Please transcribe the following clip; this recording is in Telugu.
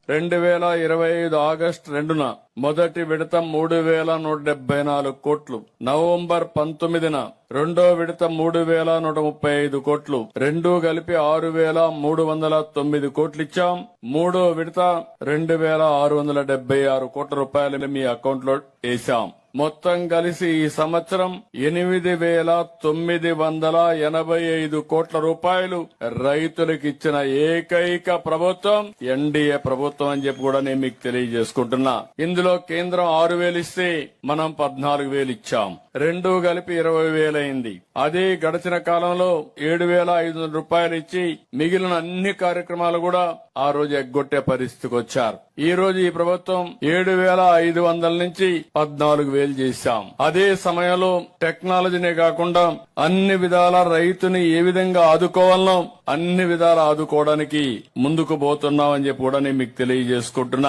2025 ఆగస్టు 2న మొదటి విడత 3,174 కోట్లు, నవంబర్ 19న రెండో విడత 3,135 కోట్లు, రెండూ కలిపి 6,309 కోట్లు ఇచ్చాం. మూడో విడత 2,676 కోట్ల రూపాయలు మీ అకౌంట్ లో వేశాం. మొత్తం కలిసి ఈ సంవత్సరం 8,985 కోట్ల రూపాయలు రైతులకు ఇచ్చిన ఏకైక ప్రభుత్వం ఎన్డీఏ ప్రభుత్వం అని చెప్పి కూడా నేను మీకు తెలియజేసుకుంటున్నా. ఇందులో కేంద్రం 6,000 ఇస్తే మనం 14,000 ఇచ్చాం. రెండూ కలిపి 20,000 అయింది. అదే గడిచిన కాలంలో 7,500 రూపాయలు ఇచ్చి మిగిలిన అన్ని కార్యక్రమాలు కూడా ఆ రోజు ఎగ్గొట్టే పరిస్థితికి వచ్చారు. ఈ రోజు ఈ ప్రభుత్వం 7,500 నుంచి 14,000 చేశాం. అదే సమయంలో టెక్నాలజీనే కాకుండా అన్ని విధాల రైతుని ఏ విధంగా ఆదుకోవాలనో అన్ని విధాలా ఆదుకోవడానికి ముందుకు పోతున్నామని చెప్పి కూడా నేను మీకు తెలియజేసుకుంటున్నాను.